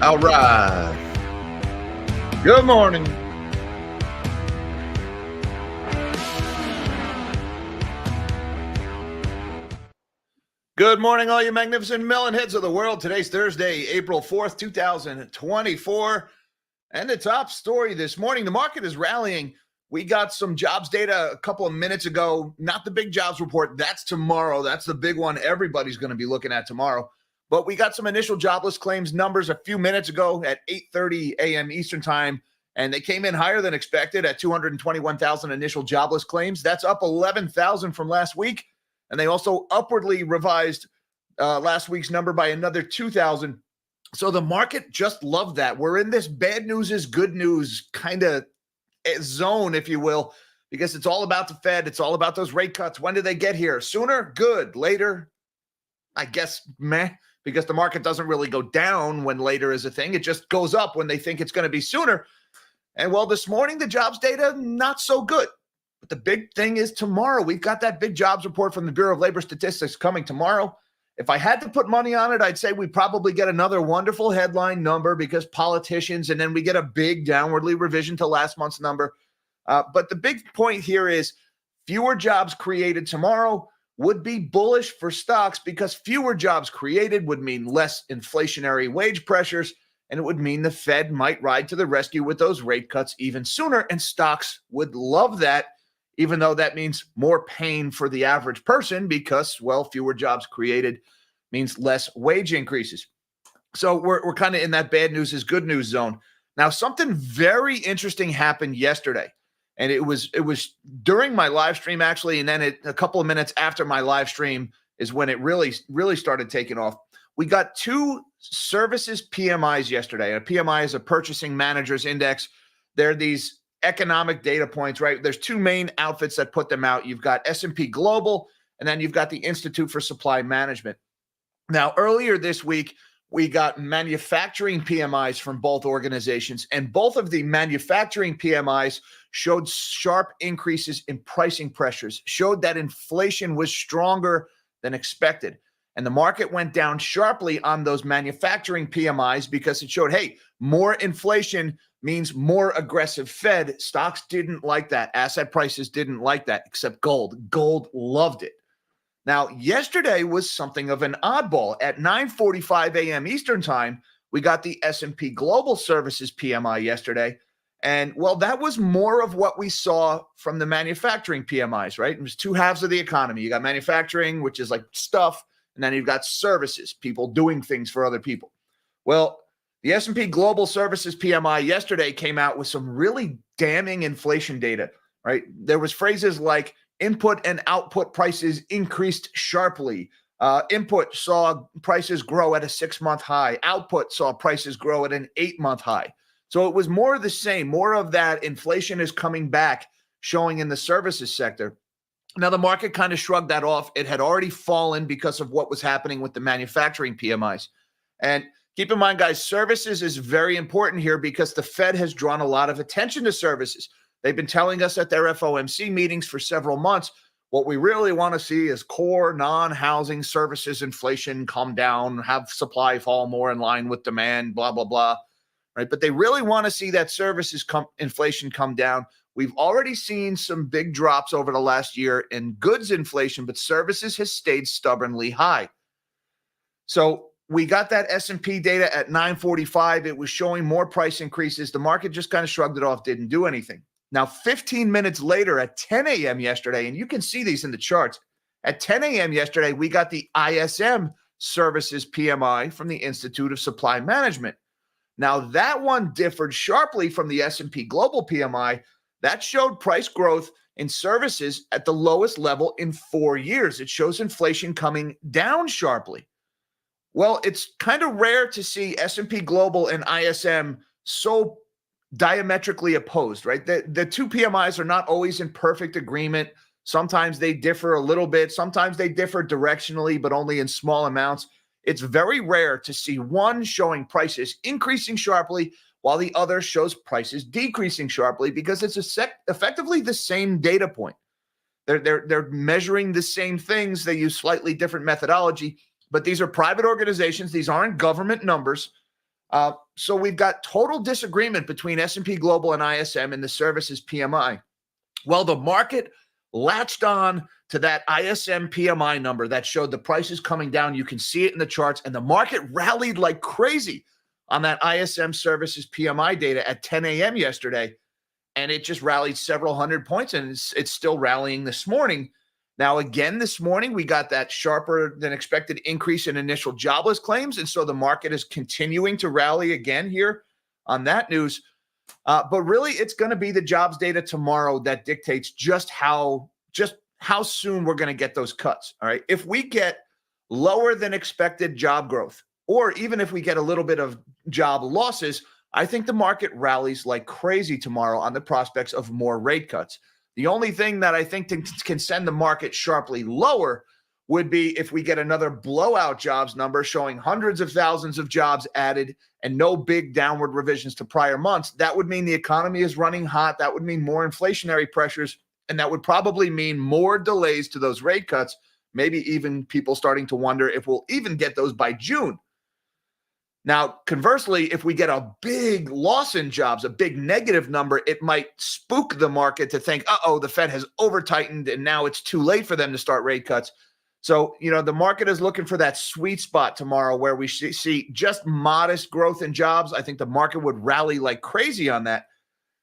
All right. Good morning. Good morning, all you magnificent melon heads of the world. Today's Thursday, April 4th, 2024. And the top story this morning, the market is rallying. We got some jobs data a couple of minutes ago. Not the big jobs report. That's tomorrow. That's the big one everybody's going to be looking at tomorrow. But we got some initial jobless claims numbers a few minutes ago at 8:30 a.m. Eastern time, and they came in higher than expected at 221,000 initial jobless claims. That's up 11,000 from last week, and they also upwardly revised last week's number by another 2,000. So the market just loved that. We're in this bad news is good news kind of zone, if you will, because it's all about the Fed. It's all about those rate cuts. When do they get here? Sooner? Good. Later? I guess meh. Because the market doesn't really go down when later is a thing. It just goes up when they think it's going to be sooner. And well, this morning, the jobs data, not so good. But the big thing is tomorrow. We've got that big jobs report from the Bureau of Labor Statistics coming tomorrow. If I had to put money on it, I'd say we probably get another wonderful headline number because politicians, and then we get a big downwardly revision to last month's number. But the big point here is fewer jobs created tomorrow would be bullish for stocks because fewer jobs created would mean less inflationary wage pressures, and it would mean the Fed might ride to the rescue with those rate cuts even sooner, and stocks would love that, even though that means more pain for the average person because, well, fewer jobs created means less wage increases. So we're kind of in that bad news is good news zone. Now, something very interesting happened yesterday. And it was during my live stream, actually, and then a couple of minutes after my live stream is when it really started taking off. We got two services PMIs yesterday. A PMI is a purchasing managers index. They're these economic data points, right? There's two main outfits that put them out. You've got S&P Global, and then you've got the Institute for Supply Management. Now, earlier this week, we got manufacturing PMIs from both organizations, and both of the manufacturing PMIs showed sharp increases in pricing pressures, showed that inflation was stronger than expected. And the market went down sharply on those manufacturing PMIs because it showed, hey, more inflation means more aggressive Fed. Stocks didn't like that. Asset prices didn't like that, except gold. Gold loved it. Now, yesterday was something of an oddball. At 9:45 a.m. Eastern time, we got the S&P Global Services PMI yesterday. And, well, that was more of what we saw from the manufacturing PMIs, right? It was two halves of the economy. You got manufacturing, which is like stuff, and then you've got services, people doing things for other people. Well, the S&P Global Services PMI yesterday came out with some really damning inflation data, right? There was phrases like, input and output prices increased sharply. Input saw prices grow at a 6-month high. Output saw prices grow at an 8-month high. So it was more of the same, more of that inflation is coming back, showing in the services sector. Now, the market kind of shrugged that off. It had already fallen because of what was happening with the manufacturing PMIs. And keep in mind, guys, services is very important here because the Fed has drawn a lot of attention to services. They've been telling us at their FOMC meetings for several months, what we really want to see is core non-housing services inflation come down, have supply fall more in line with demand, blah, blah, blah, right? But they really want to see that services inflation come down. We've already seen some big drops over the last year in goods inflation, but services has stayed stubbornly high. So we got that S&P data at 9:45. It was showing more price increases. The market just kind of shrugged it off, didn't do anything. Now, 15 minutes later at 10 a.m. yesterday, and you can see these in the charts, at 10 a.m. yesterday, we got the ISM Services PMI from the Institute of Supply Management. Now, that one differed sharply from the S&P Global PMI. That showed price growth in services at the lowest level in 4 years. It shows inflation coming down sharply. Well, it's kind of rare to see S&P Global and ISM so diametrically opposed, right? The two PMIs are not always in perfect agreement. Sometimes they differ a little bit. Sometimes they differ directionally, but only in small amounts. It's very rare to see one showing prices increasing sharply while the other shows prices decreasing sharply because it's effectively the same data point. They're measuring the same things. They use slightly different methodology, but these are private organizations. These aren't government numbers. So we've got total disagreement between S&P Global and ISM in the services PMI. Well, the market latched on to that ISM PMI number that showed the prices coming down. You can see it in the charts, and the market rallied like crazy on that ISM services PMI data at 10 a.m. yesterday, and it just rallied several hundred points, and it's still rallying this morning. Now, again, this morning, we got that sharper than expected increase in initial jobless claims, and so the market is continuing to rally again here on that news. But really, it's going to be the jobs data tomorrow that dictates just how soon we're going to get those cuts. All right. If we get lower than expected job growth, or even if we get a little bit of job losses, I think the market rallies like crazy tomorrow on the prospects of more rate cuts. The only thing that I think can send the market sharply lower would be if we get another blowout jobs number showing hundreds of thousands of jobs added and no big downward revisions to prior months. That would mean the economy is running hot. That would mean more inflationary pressures, and that would probably mean more delays to those rate cuts, maybe even people starting to wonder if we'll even get those by June. Now, conversely, if we get a big loss in jobs, a big negative number, it might spook the market to think, the Fed has over-tightened and now it's too late for them to start rate cuts. So, the market is looking for that sweet spot tomorrow where we see just modest growth in jobs. I think the market would rally like crazy on that.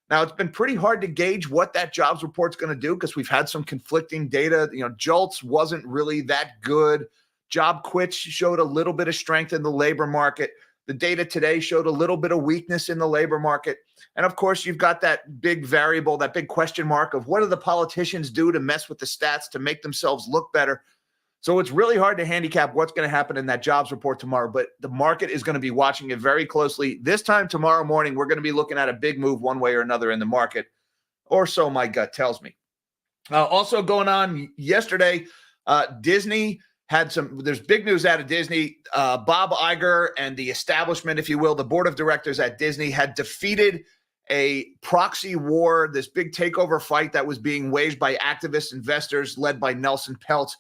Now, it's been pretty hard to gauge what that jobs report's going to do because we've had some conflicting data. JOLTS wasn't really that good. Job quits showed a little bit of strength in the labor market. The data today showed a little bit of weakness in the labor market. And of course, you've got that big variable, that big question mark of what do the politicians do to mess with the stats to make themselves look better? So it's really hard to handicap what's going to happen in that jobs report tomorrow, but the market is going to be watching it very closely. This time tomorrow morning, we're going to be looking at a big move one way or another in the market, or so my gut tells me. Also going on yesterday, Disney there's big news out of Disney. Bob Iger and the establishment, if you will, the board of directors at Disney had defeated a proxy war, this big takeover fight that was being waged by activist investors led by Nelson Peltz.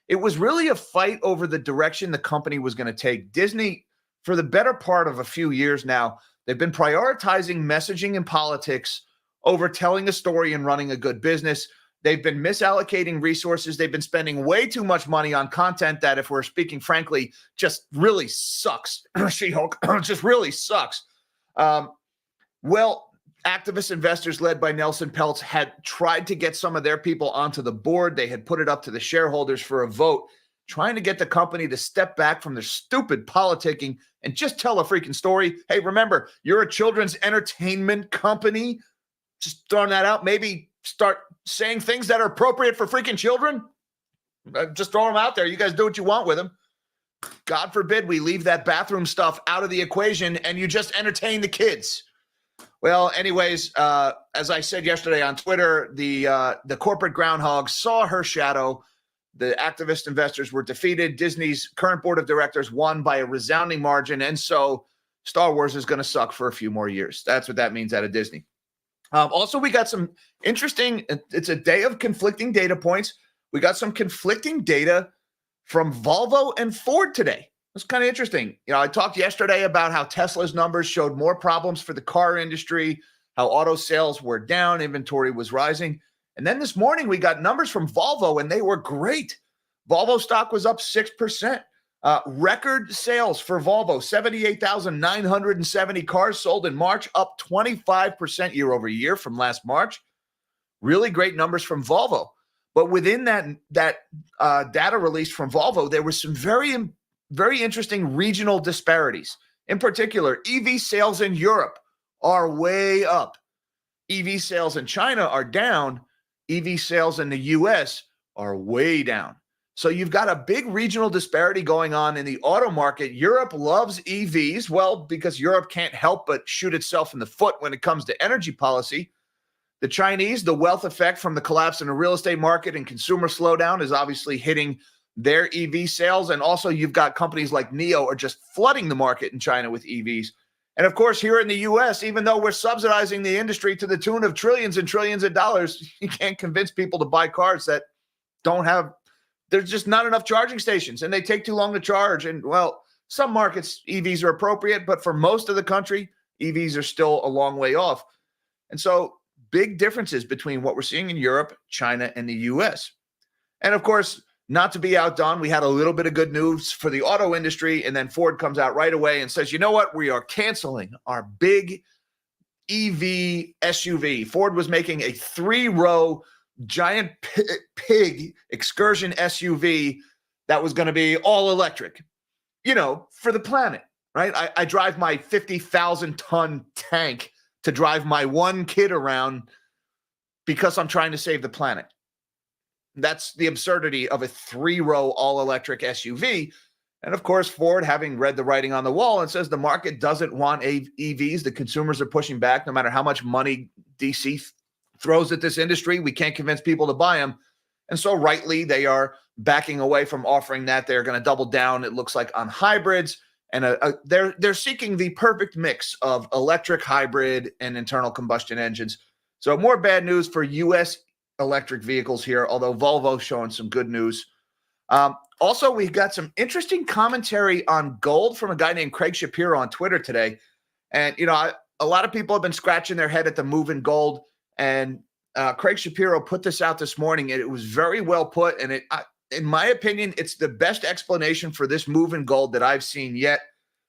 It was really a fight over the direction the company was going to take. Disney, for the better part of a few years now, they've been prioritizing messaging and politics over telling a story and running a good business. They've been misallocating resources. They've been spending way too much money on content that, if we're speaking frankly, just really sucks. She-Hulk just really sucks. Activist investors led by Nelson Peltz had tried to get some of their people onto the board. They had put it up to the shareholders for a vote, trying to get the company to step back from their stupid politicking and just tell a freaking story. Hey, remember, you're a children's entertainment company. Just throwing that out. Maybe start saying things that are appropriate for freaking children. Just throw them out there. You guys do what you want with them. God forbid we leave that bathroom stuff out of the equation and you just entertain the kids. Well, anyways, as I said yesterday on Twitter, the corporate groundhog saw her shadow. The activist investors were defeated. Disney's current board of directors won by a resounding margin. And so Star Wars is going to suck for a few more years. That's what that means out of Disney. Also, we got some interesting, it's a day of conflicting data points. We got some conflicting data from Volvo and Ford today. It's kind of interesting. I talked yesterday about how Tesla's numbers showed more problems for the car industry, how auto sales were down, inventory was rising. And then this morning, we got numbers from Volvo, and they were great. Volvo stock was up 6%. Record sales for Volvo, 78,970 cars sold in March, up 25% year over year from last March. Really great numbers from Volvo. But within that data release from Volvo, there were some very interesting regional disparities. In particular, EV sales in Europe are way up. EV sales in China are down. EV sales in the US are way down. So you've got a big regional disparity going on in the auto market. Europe loves EVs, well, because Europe can't help but shoot itself in the foot when it comes to energy policy. The Chinese, the wealth effect from the collapse in the real estate market and consumer slowdown is obviously hitting their EV sales. And also you've got companies like NIO are just flooding the market in China with EVs. And of course, here in the US, even though we're subsidizing the industry to the tune of trillions and trillions of dollars, you can't convince people to buy cars that don't have, there's just not enough charging stations and they take too long to charge. And well, Some markets, EVs are appropriate, but for most of the country, EVs are still a long way off. And so big differences between what we're seeing in Europe, China, and the US. And of course, not to be outdone, we had a little bit of good news for the auto industry, and then Ford comes out right away and says, you know what, we are canceling our big EV SUV. Ford was making a 3-row giant pig excursion SUV that was going to be all electric, for the planet, right? I drive my 50,000-ton tank to drive my one kid around because I'm trying to save the planet. That's the absurdity of a 3-row all-electric SUV. And of course, Ford, having read the writing on the wall, and says the market doesn't want EVs. The consumers are pushing back no matter how much money DC throws at this industry. We can't convince people to buy them. And so rightly, they are backing away from offering that. They're going to double down, it looks like, on hybrids. And they're seeking the perfect mix of electric, hybrid, and internal combustion engines. So more bad news for U.S. electric vehicles here, although Volvo's showing some good news. Also, we got some interesting commentary on gold from a guy named Craig Shapiro on Twitter today. And, a lot of people have been scratching their head at the move in gold. And Craig Shapiro put this out this morning, and it was very well put. And in my opinion, it's the best explanation for this move in gold that I've seen yet.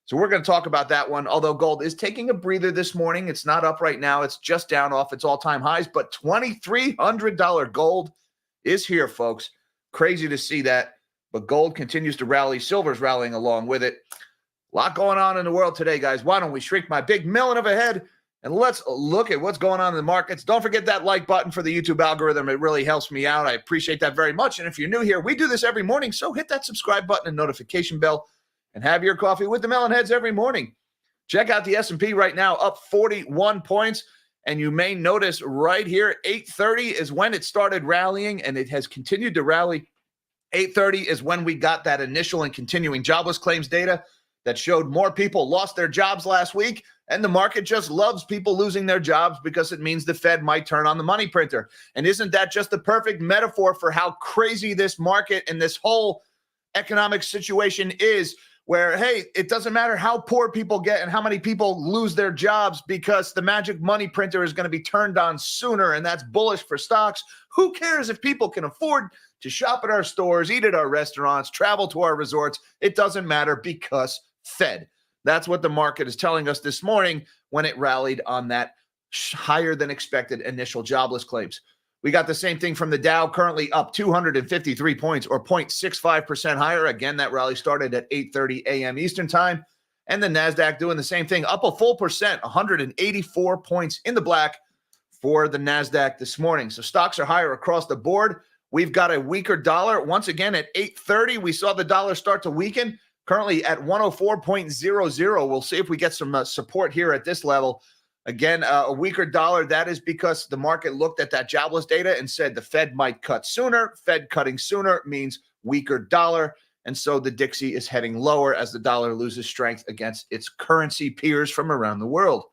So we're going to talk about that one. Although gold is taking a breather this morning. It's not up right now. It's just down off its all-time highs. But $2,300 gold is here, folks. Crazy to see that. But gold continues to rally. Silver's rallying along with it. A lot going on in the world today, guys. Why don't we shrink my big melon of a head and let's look at what's going on in the markets. Don't forget that like button for the YouTube algorithm. It really helps me out. I appreciate that very much. And if you're new here, we do this every morning. So hit that subscribe button and notification bell and have your coffee with the melon heads every morning. Check out the S&P right now, up 41 points. And you may notice right here, 8:30 is when it started rallying, and it has continued to rally. 8:30 is when we got that initial and continuing jobless claims data that showed more people lost their jobs last week. And the market just loves people losing their jobs because it means the Fed might turn on the money printer. And isn't that just the perfect metaphor for how crazy this market and this whole economic situation is, where, hey, it doesn't matter how poor people get and how many people lose their jobs because the magic money printer is going to be turned on sooner, and that's bullish for stocks. Who cares if people can afford to shop at our stores, eat at our restaurants, travel to our resorts? It doesn't matter because Fed. That's what the market is telling us this morning when it rallied on that higher than expected initial jobless claims. We got the same thing from the Dow, currently up 253 points or 0.65% higher. Again, that rally started at 8:30 a.m. Eastern time. And the NASDAQ doing the same thing, up a full percent, 184 points in the black for the NASDAQ this morning. So stocks are higher across the board. We've got a weaker dollar. Once again, at 8:30, we saw the dollar start to weaken, currently at 104.00. We'll see if we get some support here at this level. Again, a weaker dollar, that is because the market looked at that jobless data and said the Fed might cut sooner. Fed cutting sooner means weaker dollar. And so the Dixie is heading lower as the dollar loses strength against its currency peers from around the world.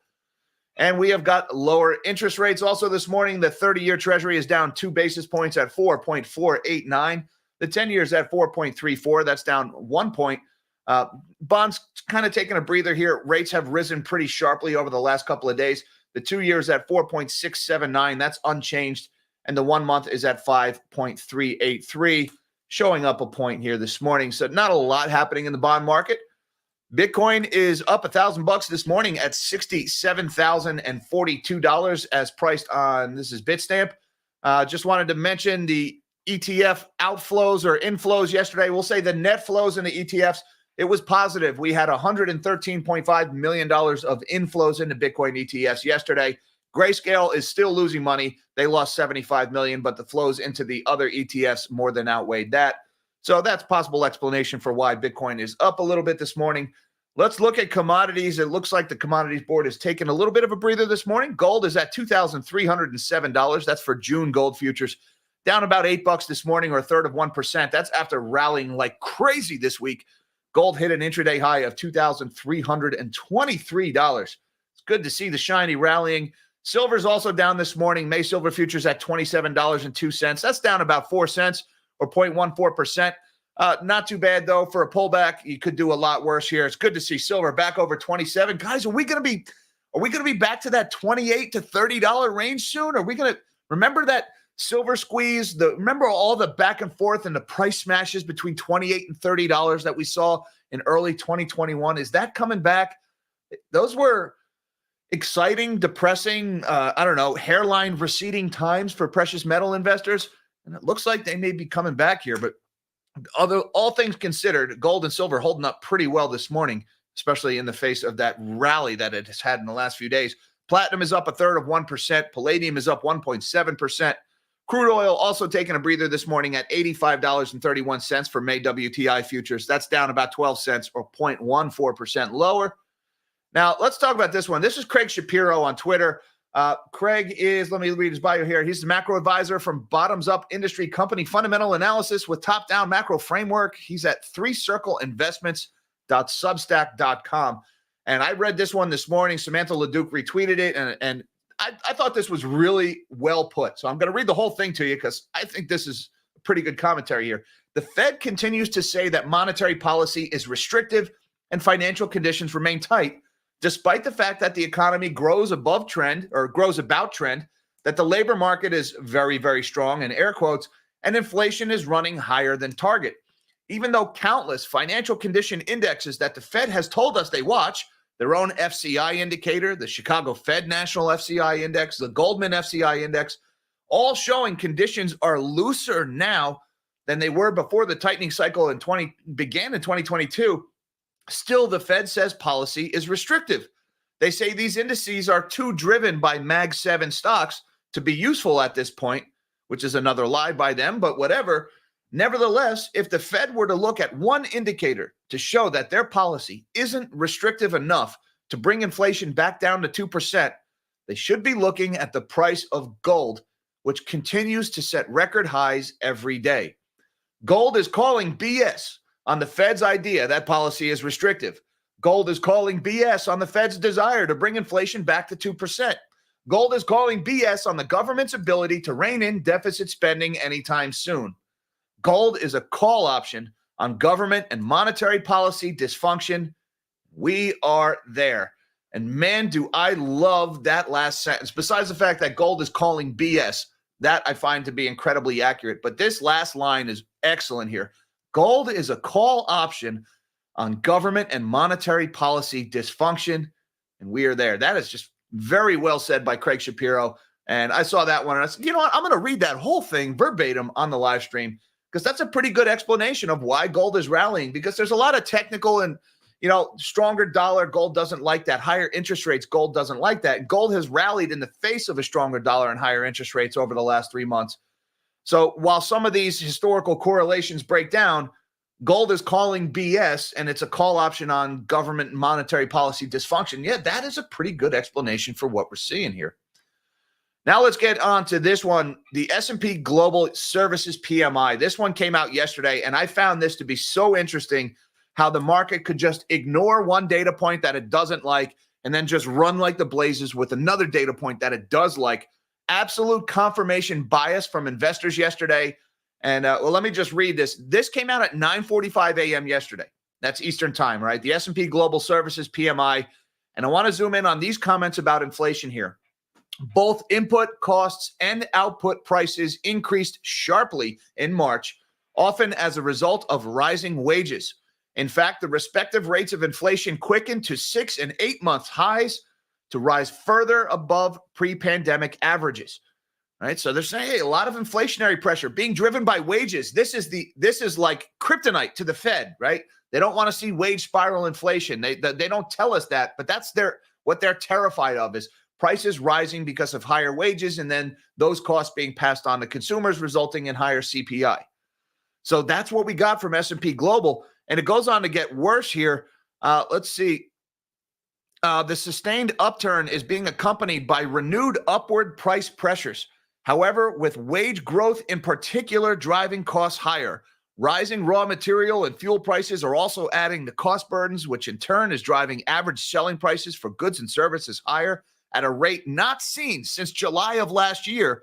And we have got lower interest rates also this morning. The 30-year Treasury is down 2 basis points at 4.489. The 10-year is at 4.34. That's down 1 point. Bonds kind of taking a breather here. Rates have risen pretty sharply over the last couple of days. The 2-year is at 4.679. That's unchanged. And the 1 month is at 5.383, showing up a point here this morning. So not a lot happening in the bond market. Bitcoin is up $1,000 this morning at $67,042 as priced on, this is Bitstamp. Just wanted to mention the ETF outflows or inflows yesterday. We'll say the net flows in the ETFs, it was positive. We had $113.5 million of inflows into Bitcoin ETFs yesterday. Grayscale is still losing money. They lost $75 million, but the flows into the other ETFs more than outweighed that. So that's possible explanation for why Bitcoin is up a little bit this morning. Let's look at commodities. It looks like the commodities board is taking a little bit of a breather this morning. Gold is at $2,307. That's for June gold futures. Down about $8 this morning, or a third of 1%. That's after rallying like crazy this week. Gold hit an intraday high of $2,323. It's good to see the shiny rallying. Silver's also down this morning. May silver futures at $27.02. That's down about 4 cents or 0.14%. Not too bad, though, for a pullback. You could do a lot worse here. It's good to see silver back over 27. Guys, are we going to be back to that $28 to $30 range soon? Are we going to remember that silver squeeze? Remember all the back and forth and the price smashes between $28 and $30 that we saw in early 2021? Is that coming back? Those were exciting, depressing, hairline receding times for precious metal investors. And it looks like they may be coming back here, but all things considered, gold and silver holding up pretty well this morning, especially in the face of that rally that it has had in the last few days. Platinum is up 1/3%. Palladium is up 1.7%. Crude oil also taking a breather this morning at $85.31 for May WTI futures. That's down about 12 cents or 0.14% lower. Now, let's talk about this one. This is Craig Shapiro on Twitter. Craig is, let me read his bio here. He's the macro advisor from Bottoms Up Industry Company Fundamental Analysis with top-down macro framework. He's at threecircleinvestments.substack.com. And I read this one this morning. Samantha LeDuc retweeted it, and I thought this was really well put. So I'm going to read the whole thing to you because I think this is a pretty good commentary here. The Fed continues to say that monetary policy is restrictive and financial conditions remain tight, despite the fact that the economy grows above trend or grows about trend, that the labor market is very, very strong, in air quotes, and inflation is running higher than target. Even though countless financial condition indexes that the Fed has told us they watch, their own FCI indicator, the Chicago Fed National FCI Index, the Goldman FCI Index, all showing conditions are looser now than they were before the tightening cycle began in 2022. Still, the Fed says policy is restrictive. They say these indices are too driven by Mag 7 stocks to be useful at this point, which is another lie by them, but whatever. Nevertheless, if the Fed were to look at one indicator to show that their policy isn't restrictive enough to bring inflation back down to 2%, they should be looking at the price of gold, which continues to set record highs every day. Gold is calling BS on the Fed's idea that policy is restrictive. Gold is calling BS on the Fed's desire to bring inflation back to 2%. Gold is calling BS on the government's ability to rein in deficit spending anytime soon. Gold is a call option on government and monetary policy dysfunction. We are there. And man, do I love that last sentence. Besides the fact that gold is calling BS, that I find to be incredibly accurate. But this last line is excellent here. Gold is a call option on government and monetary policy dysfunction, and we are there. That is just very well said by Craig Shapiro. And I saw that one, and I said, you know what? I'm going to read that whole thing verbatim on the live stream because that's a pretty good explanation of why gold is rallying, because there's a lot of technical and, stronger dollar. Gold doesn't like that. Higher interest rates, gold doesn't like that. Gold has rallied in the face of a stronger dollar and higher interest rates over the last 3 months. So while some of these historical correlations break down, gold is calling BS, and it's a call option on government and monetary policy dysfunction. Yeah, that is a pretty good explanation for what we're seeing here. Now let's get on to this one, the S&P Global Services PMI. This one came out yesterday, and I found this to be so interesting, how the market could just ignore one data point that it doesn't like and then just run like the blazes with another data point that it does like. Absolute confirmation bias from investors yesterday. And let me just read this. This came out at 9:45 a.m. yesterday. That's Eastern time, right? The S&P Global Services PMI. And I want to zoom in on these comments about inflation here. Both input costs and output prices increased sharply in March, often as a result of rising wages. In fact, the respective rates of inflation quickened to 6 and 8 month highs to rise further above pre-pandemic averages. Right? So they're saying, hey, a lot of inflationary pressure being driven by wages. This is like kryptonite to the Fed, right? They don't want to see wage spiral inflation. They don't tell us that, but that's what they're terrified of is prices rising because of higher wages and then those costs being passed on to consumers, resulting in higher CPI. So that's what we got from S&P Global. And it goes on to get worse here. Let's see. The sustained upturn is being accompanied by renewed upward price pressures. However, with wage growth in particular driving costs higher, rising raw material and fuel prices are also adding to cost burdens, which in turn is driving average selling prices for goods and services higher at a rate not seen since July of last year.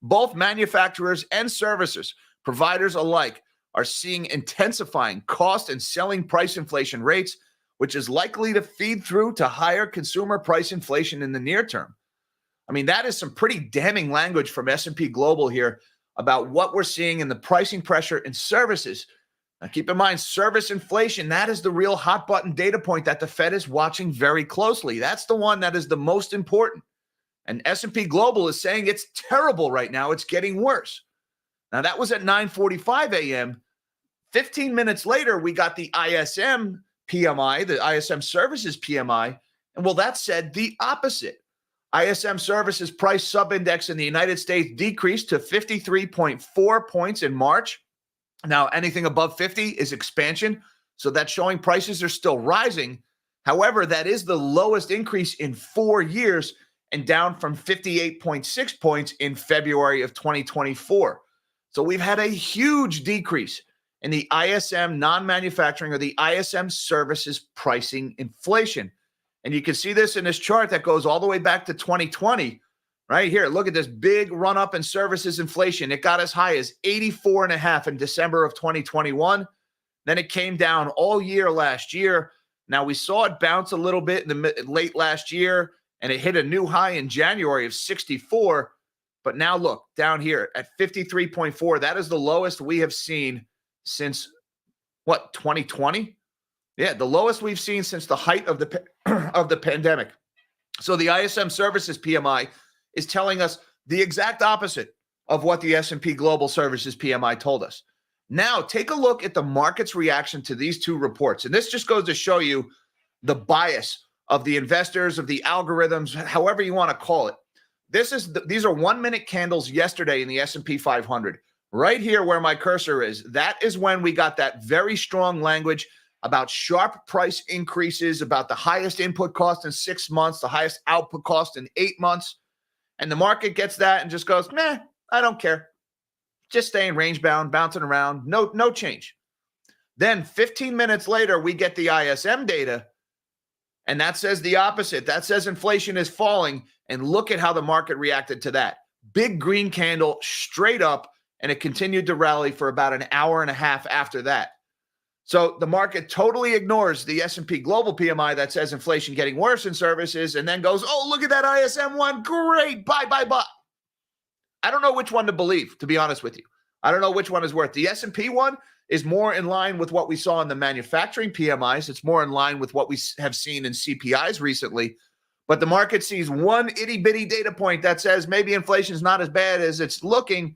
Both manufacturers and services, providers alike, are seeing intensifying cost and selling price inflation rates, which is likely to feed through to higher consumer price inflation in the near term. I mean, that is some pretty damning language from S&P Global here about what we're seeing in the pricing pressure in services. Now, keep in mind, service inflation, that is the real hot button data point that the Fed is watching very closely. That's the one that is the most important. And S&P Global is saying it's terrible right now. It's getting worse. Now, that was at 9:45 a.m. 15 minutes later, we got the ISM PMI, the ISM Services PMI, and well, that said the opposite. ISM Services price subindex in the United States decreased to 53.4 points in March. Now, anything above 50 is expansion, so that's showing prices are still rising. However, that is the lowest increase in 4 years and down from 58.6 points in February of 2024. So we've had a huge decrease in the ISM non-manufacturing or the ISM services pricing inflation. And you can see this in this chart that goes all the way back to 2020. Right here, look at this big run up in services inflation. It got as high as 84.5 in December of 2021. Then it came down all year last year. Now we saw it bounce a little bit in the late last year, and it hit a new high in January of 64. But now look down here at 53.4. That is the lowest we have seen since what, 2020? Yeah, the lowest we've seen since the height of the pandemic. So the ISM Services PMI is telling us the exact opposite of what the S&P Global Services PMI told us. Now, take a look at the market's reaction to these two reports. And this just goes to show you the bias of the investors, of the algorithms, however you want to call it. These are 1-minute candles yesterday in the S&P 500. Right here where my cursor is, that is when we got that very strong language about sharp price increases, about the highest input cost in 6 months, the highest output cost in 8 months. And the market gets that and just goes, meh, I don't care. Just staying range bound, bouncing around, no change. Then 15 minutes later, we get the ISM data, and that says the opposite. That says inflation is falling, and look at how the market reacted to that. Big green candle straight up, and it continued to rally for about an hour and a half after that. So the market totally ignores the S&P Global PMI that says inflation getting worse in services and then goes, oh, look at that ISM one. Great. Buy. I don't know which one to believe, to be honest with you. I don't know which one is worth. The S&P one is more in line with what we saw in the manufacturing PMIs. It's more in line with what we have seen in CPIs recently. But the market sees one itty-bitty data point that says maybe inflation is not as bad as it's looking,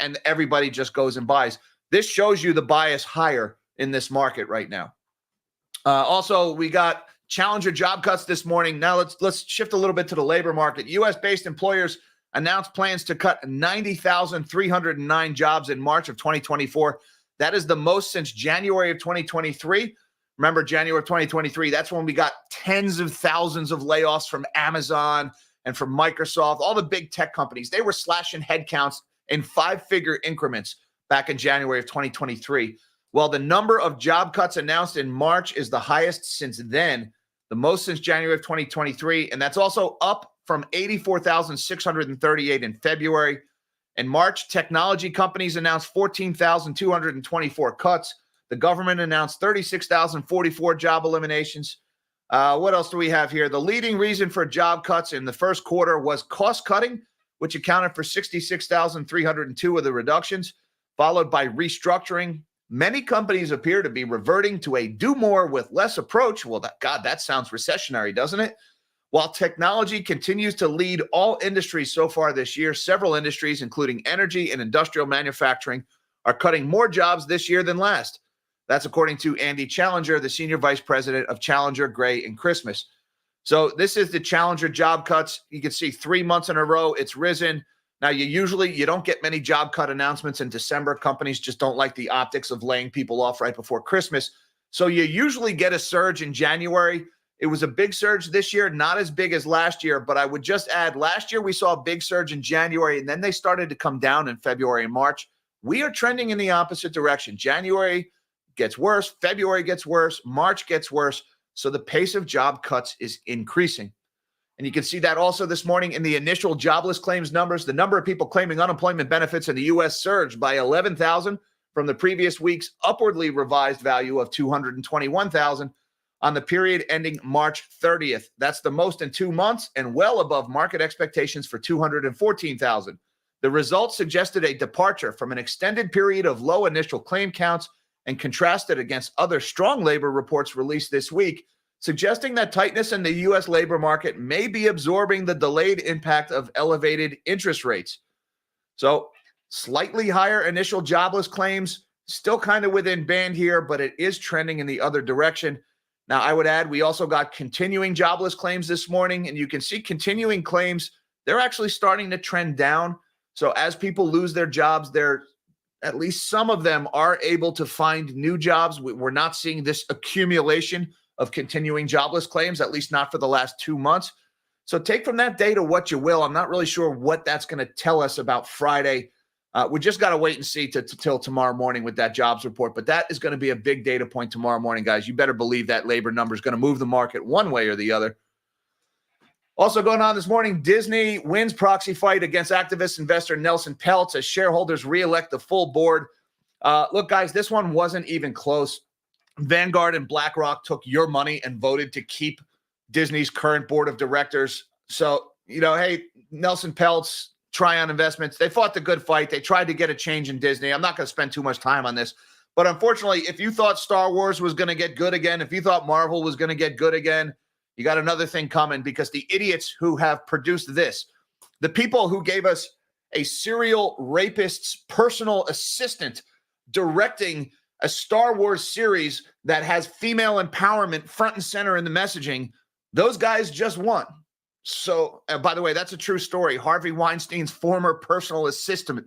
and everybody just goes and buys. This shows you the bias higher in this market right now. Also, we got challenger job cuts this morning. Now let's shift a little bit to the labor market. U.S.-based employers announced plans to cut 90,309 jobs in March of 2024. That is the most since January of 2023. Remember, January of 2023, that's when we got tens of thousands of layoffs from Amazon and from Microsoft, all the big tech companies. They were slashing headcounts in 5-figure increments back in January of 2023. Well, the number of job cuts announced in March is the highest since then, the most since January of 2023, and that's also up from 84,638 in February. In March, technology companies announced 14,224 cuts. The government announced 36,044 job eliminations. What else do we have here? The leading reason for job cuts in the first quarter was cost cutting, which accounted for 66,302 of the reductions, followed by restructuring. Many companies appear to be reverting to a do more with less approach. Well, that sounds recessionary, doesn't it? While technology continues to lead all industries so far this year, several industries, including energy and industrial manufacturing, are cutting more jobs this year than last. That's according to Andy Challenger, the senior vice president of Challenger, Gray, and Christmas. So this is the Challenger job cuts. You can see 3 months in a row, it's risen. Now, you don't get many job cut announcements in December. Companies just don't like the optics of laying people off right before Christmas. So you usually get a surge in January. It was a big surge this year, not as big as last year, but I would just add, last year we saw a big surge in January, and then they started to come down in February and March. We are trending in the opposite direction. January gets worse, February gets worse, March gets worse. So the pace of job cuts is increasing. And you can see that also this morning in the initial jobless claims numbers. The number of people claiming unemployment benefits in the U.S. surged by 11,000 from the previous week's upwardly revised value of 221,000 on the period ending March 30th. That's the most in 2 months and well above market expectations for 214,000. The results suggested a departure from an extended period of low initial claim counts and contrasted against other strong labor reports released this week, suggesting that tightness in the U.S. labor market may be absorbing the delayed impact of elevated interest rates. So slightly higher initial jobless claims, still kind of within band here, but it is trending in the other direction. Now, I would add, we also got continuing jobless claims this morning, and you can see continuing claims, they're actually starting to trend down. So as people lose their jobs, at least some of them are able to find new jobs. We're not seeing this accumulation of continuing jobless claims, at least not for the last 2 months. So take from that data what you will. I'm not really sure what that's going to tell us about Friday. We just got to wait and see till tomorrow morning with that jobs report. But that is going to be a big data point tomorrow morning, guys. You better believe that labor number is going to move the market one way or the other. Also going on this morning, Disney wins proxy fight against activist investor Nelson Peltz as shareholders reelect the full board. Look, guys, this one wasn't even close. Vanguard and BlackRock took your money and voted to keep Disney's current board of directors. So, hey, Nelson Peltz, Tryon Investments, they fought the good fight. They tried to get a change in Disney. I'm not going to spend too much time on this. But unfortunately, if you thought Star Wars was going to get good again, if you thought Marvel was going to get good again, you got another thing coming, because the idiots who have produced this, the people who gave us a serial rapist's personal assistant directing a Star Wars series that has female empowerment front and center in the messaging, those guys just won. So, by the way, that's a true story. Harvey Weinstein's former personal assistant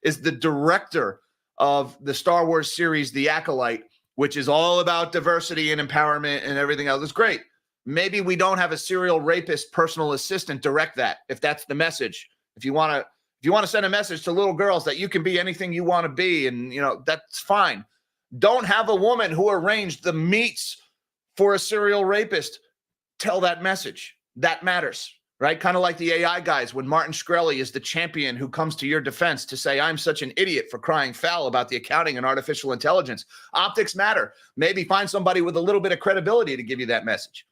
is the director of the Star Wars series, The Acolyte, which is all about diversity and empowerment and everything else. It's great. Maybe we don't have a serial rapist personal assistant direct that, if that's the message. If you want to send a message to little girls that you can be anything you want to be, and that's fine. Don't have a woman who arranged the meets for a serial rapist tell that message. That matters, right? Kind of like the AI guys when Martin Shkreli is the champion who comes to your defense to say, I'm such an idiot for crying foul about the accounting and artificial intelligence. Optics matter. Maybe find somebody with a little bit of credibility to give you that message.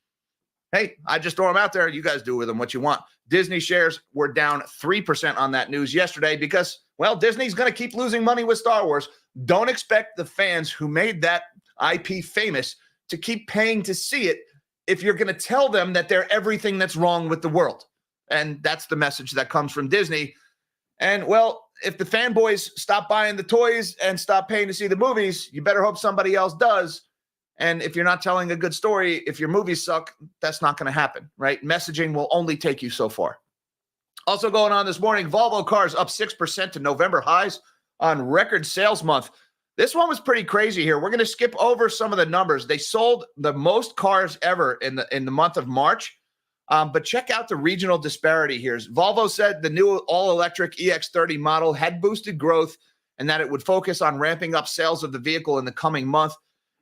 Hey, I just throw them out there. You guys do with them what you want. Disney shares were down 3% on that news yesterday because, well, Disney's going to keep losing money with Star Wars. Don't expect the fans who made that IP famous to keep paying to see it if you're going to tell them that they're everything that's wrong with the world. And that's the message that comes from Disney. And, well, if the fanboys stop buying the toys and stop paying to see the movies, you better hope somebody else does. And if you're not telling a good story, if your movies suck, that's not going to happen, right? Messaging will only take you so far. Also going on this morning, Volvo cars up 6% to November highs on record sales month. This one was pretty crazy here. We're going to skip over some of the numbers. They sold the most cars ever in the month of March. But check out the regional disparity here. Volvo said the new all-electric EX30 model had boosted growth and that it would focus on ramping up sales of the vehicle in the coming month.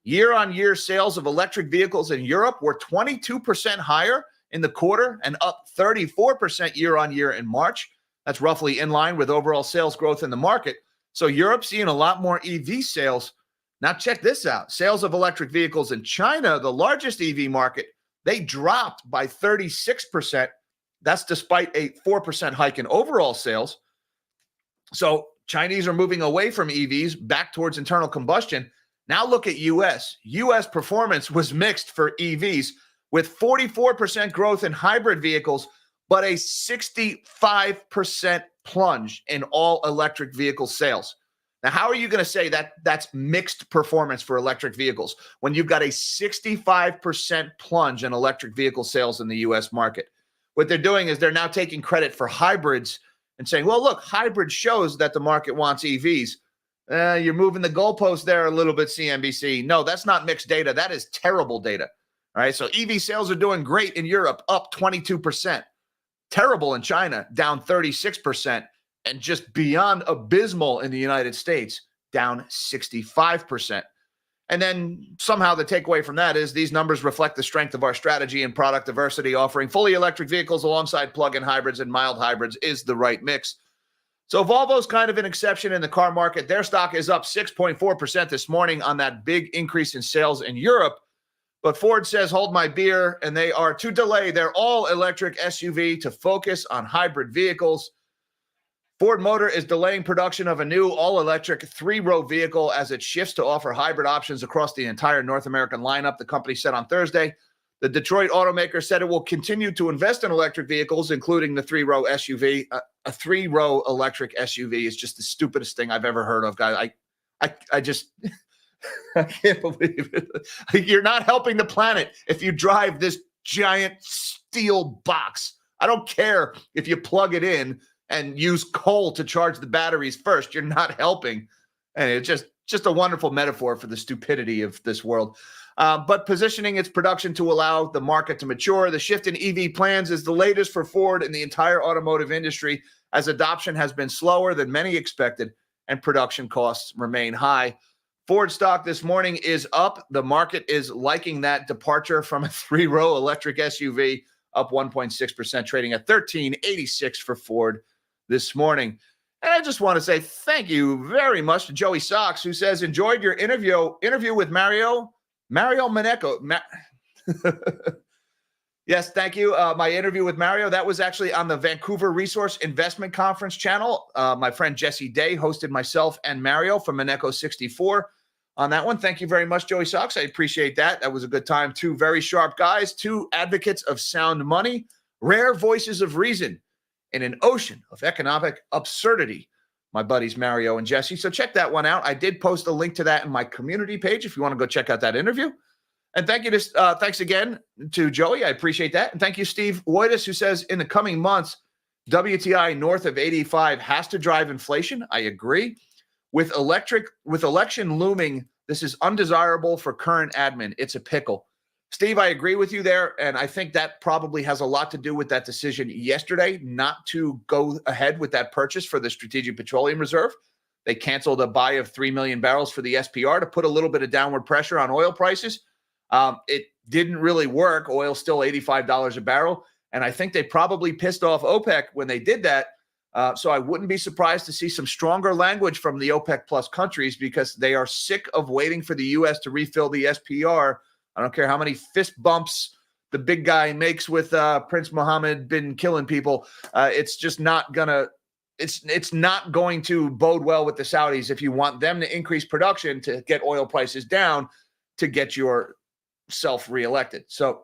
Year-on-year sales of electric vehicles in Europe were 22% higher in the quarter and up 34% year-on-year in March. That's roughly in line with overall sales growth in the market. So Europe's seeing a lot more EV sales. Now check this out. Sales of electric vehicles in China, the largest EV market, they dropped by 36%. That's despite a 4% hike in overall sales. So Chinese are moving away from EVs back towards internal combustion. Now look at U.S. U.S. performance was mixed for EVs with 44% growth in hybrid vehicles, but a 65% plunge in all electric vehicle sales. Now, how are you going to say that that's mixed performance for electric vehicles when you've got a 65% plunge in electric vehicle sales in the U.S. market? What they're doing is they're now taking credit for hybrids and saying, well, look, hybrid shows that the market wants EVs. You're moving the goalpost there a little bit, CNBC. No, that's not mixed data. That is terrible data. All right, so EV sales are doing great in Europe, up 22%. Terrible in China, down 36%. And just beyond abysmal in the United States, down 65%. And then somehow the takeaway from that is these numbers reflect the strength of our strategy and product diversity, offering fully electric vehicles alongside plug-in hybrids and mild hybrids is the right mix. So Volvo's kind of an exception in the car market. Their stock is up 6.4% this morning on that big increase in sales in Europe. But Ford says, hold my beer, and they are to delay their all-electric SUV to focus on hybrid vehicles. Ford Motor is delaying production of a new all-electric three-row vehicle as it shifts to offer hybrid options across the entire North American lineup, the company said on Thursday. The Detroit automaker said it will continue to invest in electric vehicles, including the three-row SUV. A three-row electric SUV is just the stupidest thing I've ever heard of, guys. I just I can't believe it. You're not helping the planet if you drive this giant steel box. I don't care if you plug it in and use coal to charge the batteries first. You're not helping. And it's just a wonderful metaphor for the stupidity of this world. But positioning its production to allow the market to mature. The shift in EV plans is the latest for Ford in the entire automotive industry, as adoption has been slower than many expected and production costs remain high. Ford stock this morning is up. The market is liking that departure from a three-row electric SUV, up 1.6%, trading at $13.86 for Ford this morning. And I just want to say thank you very much to Joey Sox, who says, enjoyed your interview with Mario Monaco. Yes, thank you. My interview with Mario, that was actually on the Vancouver Resource Investment Conference channel. My friend Jesse Day hosted myself and Mario from Monaco 64 on that one. Thank you very much, Joey Sox. I appreciate that. That was a good time. Two very sharp guys, two advocates of sound money, rare voices of reason in an ocean of economic absurdity, my buddies Mario and Jesse. So check that one out. I did post a link to that in my community page if you want to go check out that interview. And thanks again to Joey. I appreciate that. And thank you, Steve Woitis, who says in the coming months, WTI north of 85 has to drive inflation. I agree. With election looming, this is undesirable for current admin. It's a pickle. Steve, I agree with you there, and I think that probably has a lot to do with that decision yesterday not to go ahead with that purchase for the Strategic Petroleum Reserve. They canceled a buy of 3 million barrels for the SPR to put a little bit of downward pressure on oil prices. It didn't really work. Oil's still $85 a barrel, and I think they probably pissed off OPEC when they did that. So I wouldn't be surprised to see some stronger language from the OPEC plus countries because they are sick of waiting for the U.S. to refill the SPR. I don't care how many fist bumps the big guy makes with Prince Mohammed bin killing people. It's just not it's not going to bode well with the Saudis if you want them to increase production to get oil prices down to get yourself reelected. So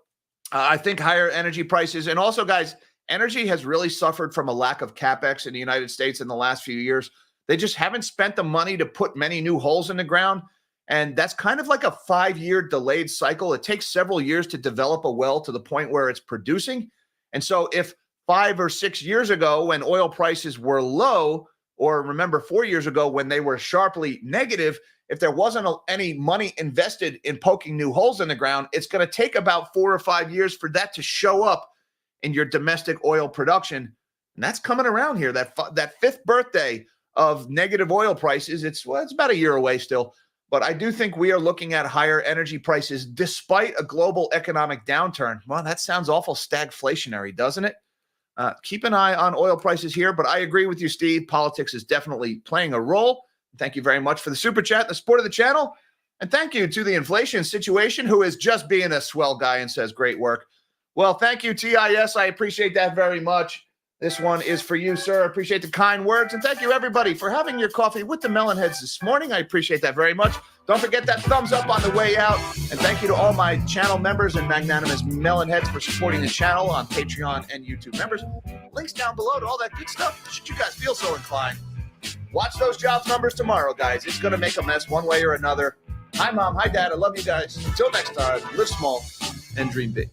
I think higher energy prices, and also, guys, energy has really suffered from a lack of capex in the United States in the last few years. They just haven't spent the money to put many new holes in the ground. And that's kind of like a 5-year delayed cycle. It takes several years to develop a well to the point where it's producing. And so if 5 or 6 years ago when oil prices were low, or remember 4 years ago when they were sharply negative, if there wasn't any money invested in poking new holes in the ground, it's going to take about 4 or 5 years for that to show up in your domestic oil production. And that's coming around here. That fifth birthday of negative oil prices, it's about a year away still. But I do think we are looking at higher energy prices despite a global economic downturn. Well, that sounds awful stagflationary, doesn't it? Keep an eye on oil prices here, but I agree with you, Steve. Politics is definitely playing a role. Thank you very much for the super chat, the support of the channel. And thank you to the Inflation Situation, who is just being a swell guy and says great work. Well, thank you, TIS. I appreciate that very much. This one is for you, sir. I appreciate the kind words. And thank you, everybody, for having your coffee with the Melonheads this morning. I appreciate that very much. Don't forget that thumbs up on the way out. And thank you to all my channel members and magnanimous Melonheads for supporting the channel on Patreon and YouTube members. Links down below to all that good stuff, should you guys feel so inclined. Watch those jobs numbers tomorrow, guys. It's going to make a mess one way or another. Hi, Mom. Hi, Dad. I love you guys. Until next time, live small and dream big.